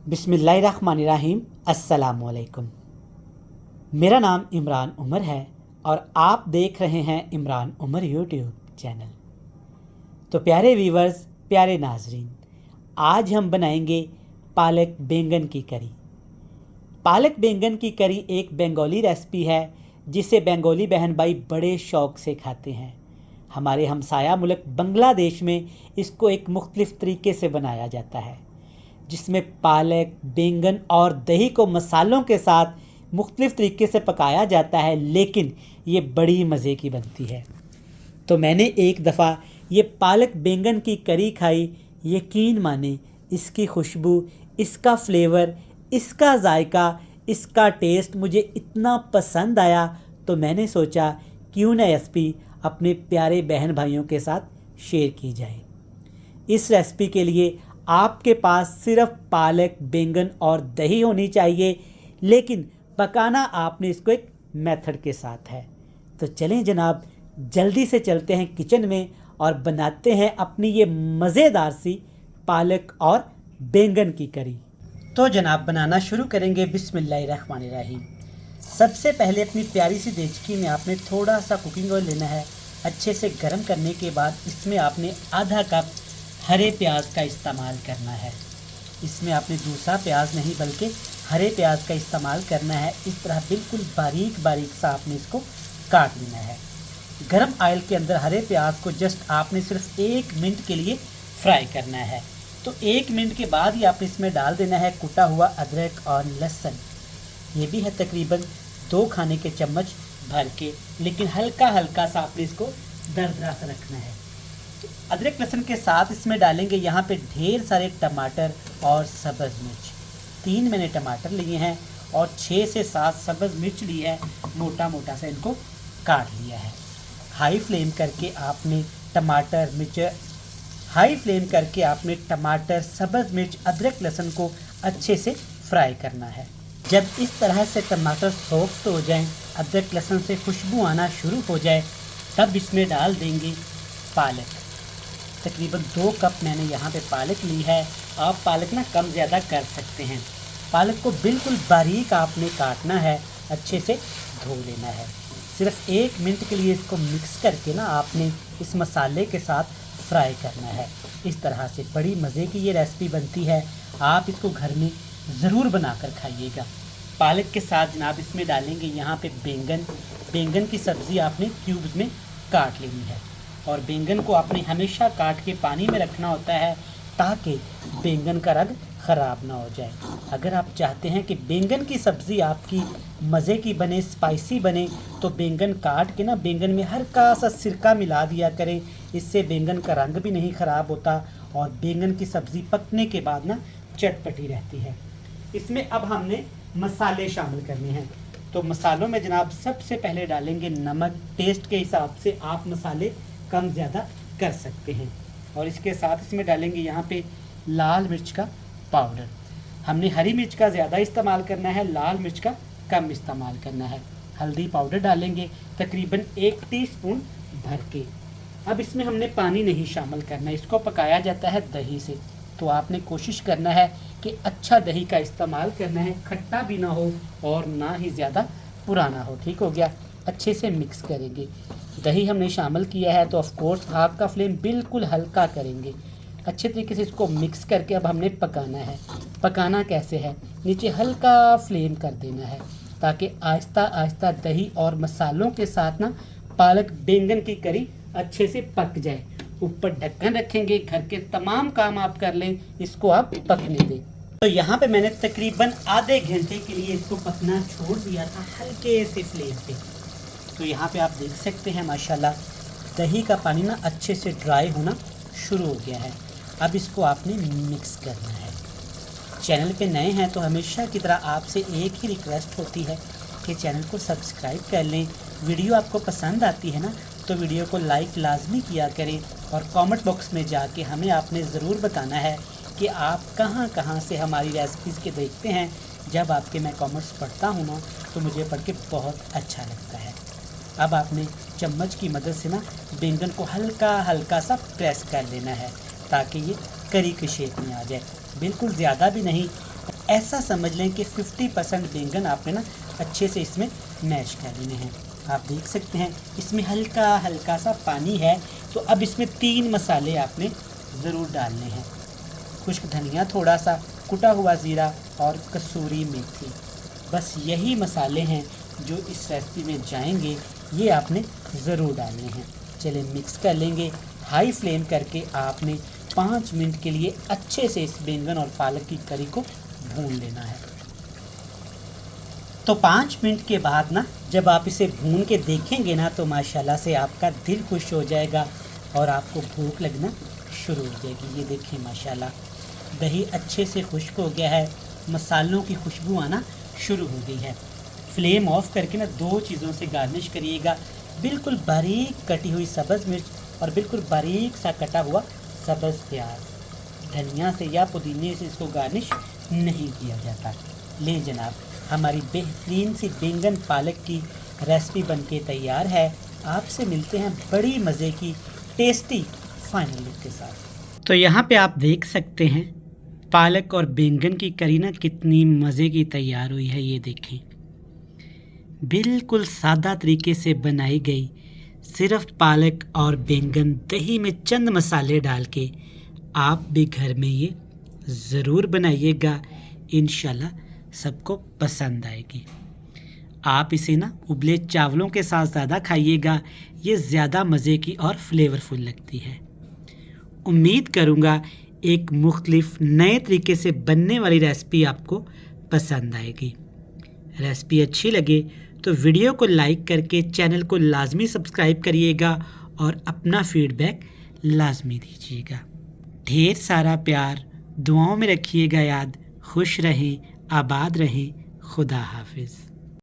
बिस्मिल्लाहिर्रहमानिर्रहीम। अस्सलामुअलैकुम। मेरा नाम इमरान उमर है और आप देख रहे हैं इमरान उमर यूट्यूब चैनल। तो प्यारे व्यूवर्स, प्यारे नाजरीन, आज हम बनाएंगे पालक बैंगन की करी। पालक बैंगन की करी एक बंगाली रेसिपी है जिसे बंगाली बहन भाई बड़े शौक़ से खाते हैं। हमारे हमसाया मुल्क बांग्लादेश में इसको एक मुख्तलिफ़ तरीके से बनाया जाता है, जिसमें पालक, बैंगन और दही को मसालों के साथ मुख्तलिफ़ तरीके से पकाया जाता है, लेकिन ये बड़ी मज़े की बनती है। तो मैंने एक दफ़ा ये पालक बैंगन की करी खाई, यकीन माने इसकी खुशबू, इसका फ्लेवर, इसका जायका, इसका टेस्ट मुझे इतना पसंद आया, तो मैंने सोचा क्यों ना रेसिपी अपने प्यारे बहन भाइयों के साथ शेयर की जाए। इस रेसिपी के लिए आपके पास सिर्फ पालक, बैंगन और दही होनी चाहिए, लेकिन पकाना आपने इसको एक मेथड के साथ है। तो चलें जनाब, जल्दी से चलते हैं किचन में और बनाते हैं अपनी ये मज़ेदार सी पालक और बैंगन की करी। तो जनाब बनाना शुरू करेंगे। बिस्मिल्लाहिर्रहमानिर्रहीम। सबसे पहले अपनी प्यारी सी देचकी में आपने थोड़ा सा कुकिंग ऑयल लेना है। अच्छे से गर्म करने के बाद इसमें आपने आधा कप हरे प्याज का इस्तेमाल करना है। इसमें आपने दूसरा प्याज नहीं बल्कि हरे प्याज का इस्तेमाल करना है। इस तरह बिल्कुल बारीक बारीक सा आपने इसको काट लेना है। गरम ऑयल के अंदर हरे प्याज को जस्ट आपने सिर्फ 1 मिनट के लिए फ्राई करना है। तो 1 मिनट के बाद ही आपने इसमें डाल देना है कुटा हुआ अदरक और लहसुन। ये भी है तकरीबन 2 खाने के चम्मच भर के, लेकिन हल्का हल्का सा आपने इसको दरदरा सा रखना है। अदरक लहसुन के साथ इसमें डालेंगे यहाँ पे ढेर सारे टमाटर और सब्ज़ मिर्च। 3 मैंने टमाटर लिए हैं और 6 से 7 सब्ज़ मिर्च ली है, मोटा मोटा सा इनको काट लिया है। हाई फ्लेम करके आपने टमाटर, सब्ज़ मिर्च, अदरक लहसुन को अच्छे से फ्राई करना है। जब इस तरह से टमाटर सॉफ्ट हो जाएं, अदरक लहसुन से खुशबू आना शुरू हो जाए, तब इसमें डाल देंगे पालक। तकरीबन 2 कप मैंने यहाँ पे पालक ली है। आप पालक ना कम ज़्यादा कर सकते हैं। पालक को बिल्कुल बारीक आपने काटना है, अच्छे से धो लेना है। सिर्फ 1 मिनट के लिए इसको मिक्स करके ना आपने इस मसाले के साथ फ्राई करना है। इस तरह से बड़ी मज़े की ये रेसिपी बनती है। आप इसको घर में ज़रूर बना कर खाइएगा। पालक के साथ जनाब इसमें डालेंगे यहाँ पे बैंगन की सब्ज़ी आपने क्यूब्स में काट लेनी है। और बैंगन को आपने हमेशा काट के पानी में रखना होता है ताकि बैंगन का रंग ख़राब ना हो जाए। अगर आप चाहते हैं कि बैंगन की सब्ज़ी आपकी मज़े की बने, स्पाइसी बने, तो बैंगन काट के ना बैंगन में हल्का सा सिरका मिला दिया करें। इससे बैंगन का रंग भी नहीं ख़राब होता और बैंगन की सब्ज़ी पकने के बाद ना चटपटी रहती है। इसमें अब हमने मसाले शामिल करने हैं। तो मसालों में जनाब सबसे पहले डालेंगे नमक। टेस्ट के हिसाब से आप मसाले कम ज़्यादा कर सकते हैं। और इसके साथ इसमें डालेंगे यहाँ पे लाल मिर्च का पाउडर। हमने हरी मिर्च का ज़्यादा इस्तेमाल करना है, लाल मिर्च का कम इस्तेमाल करना है। हल्दी पाउडर डालेंगे तकरीबन 1 टीस्पून भर के। अब इसमें हमने पानी नहीं शामिल करना, इसको पकाया जाता है दही से। तो आपने कोशिश करना है कि अच्छा दही का इस्तेमाल करना है, खट्टा भी ना हो और ना ही ज़्यादा पुराना हो। ठीक हो गया। अच्छे से मिक्स करेंगे। दही हमने शामिल किया है तो ऑफ कोर्स आग का फ्लेम बिल्कुल हल्का करेंगे। अच्छे तरीके से इसको मिक्स करके अब हमने पकाना है। पकाना कैसे है, नीचे हल्का फ्लेम कर देना है ताकि आहिस्ता आहिस्ता दही और मसालों के साथ ना पालक बैंगन की करी अच्छे से पक जाए। ऊपर ढक्कन रखेंगे, घर के तमाम काम आप कर लें, इसको आप पकने दें। तो यहाँ पे मैंने तकरीबन आधे घंटे के लिए इसको पकना छोड़ दिया था हल्के से फ्लेम पे। तो यहाँ पे आप देख सकते हैं माशाल्लाह दही का पानी ना अच्छे से ड्राई होना शुरू हो गया है। अब इसको आपने मिक्स करना है। चैनल पे नए हैं तो हमेशा की तरह आपसे एक ही रिक्वेस्ट होती है कि चैनल को सब्सक्राइब कर लें। वीडियो आपको पसंद आती है ना तो वीडियो को लाइक लाजमी किया करें और कमेंट बॉक्स में जाके हमें आपने ज़रूर बताना है कि आप कहाँ कहाँ से हमारी रेसिपीज़ के देखते हैं। जब आपके मैं कमेंट्स पढ़ता हूँ ना तो मुझे पढ़ के बहुत अच्छा लगता है। अब आपने चम्मच की मदद से ना बैंगन को हल्का हल्का सा प्रेस कर लेना है ताकि ये करी के शेप में आ जाए। बिल्कुल ज़्यादा भी नहीं ऐसा समझ लें कि 50% बैंगन आपने ना अच्छे से इसमें मैश कर लेने हैं। आप देख सकते हैं इसमें हल्का हल्का सा पानी है। तो अब इसमें 3 मसाले आपने ज़रूर डालने हैं। खुश्क धनिया थोड़ा सा, कुटा हुआ ज़ीरा और कसूरी मेथी। बस यही मसाले हैं जो इस रेसिपी में जाएंगे, ये आपने ज़रूर डालने हैं। चलिए मिक्स कर लेंगे। हाई फ्लेम करके आपने 5 मिनट के लिए अच्छे से इस बैंगन और पालक की करी को भून लेना है। तो 5 मिनट के बाद ना जब आप इसे भून के देखेंगे ना तो माशाल्लाह से आपका दिल खुश हो जाएगा और आपको भूख लगना शुरू हो जाएगी। ये देखें माशाल्लाह दही अच्छे से खुश्क हो गया है, मसालों की खुशबू आना शुरू हो गई है। फ्लेम ऑफ करके ना 2 चीज़ों से गार्निश करिएगा। बिल्कुल बारीक कटी हुई सब्ज़ मिर्च और बिल्कुल बारीक सा कटा हुआ सब्ज़ प्याज। धनिया से या पुदीने से इसको गार्निश नहीं किया जाता। ले जनाब, हमारी बेहतरीन सी बैंगन पालक की रेसिपी बनके तैयार है। आपसे मिलते हैं बड़ी मज़े की टेस्टी फाइनल लुक के साथ। तो यहाँ पे आप देख सकते हैं पालक और बैंगन की करी ना कितनी मज़े की तैयार हुई है। ये देखें बिल्कुल सादा तरीके से बनाई गई, सिर्फ पालक और बैंगन दही में चंद मसाले डाल के। आप भी घर में ये ज़रूर बनाइएगा, इंशाल्लाह सबको पसंद आएगी। आप इसे ना उबले चावलों के साथ ज़्यादा खाइएगा, ये ज़्यादा मज़े की और फ्लेवरफुल लगती है। उम्मीद करूँगा एक मुख्तलिफ नए तरीके से बनने वाली रेसिपी आपको पसंद आएगी। रेसिपी अच्छी लगे तो वीडियो को लाइक करके चैनल को लाजमी सब्सक्राइब करिएगा और अपना फीडबैक लाजमी दीजिएगा। ढेर सारा प्यार दुआओं में रखिएगा याद। खुश रहें, आबाद रहें। खुदा हाफिज़।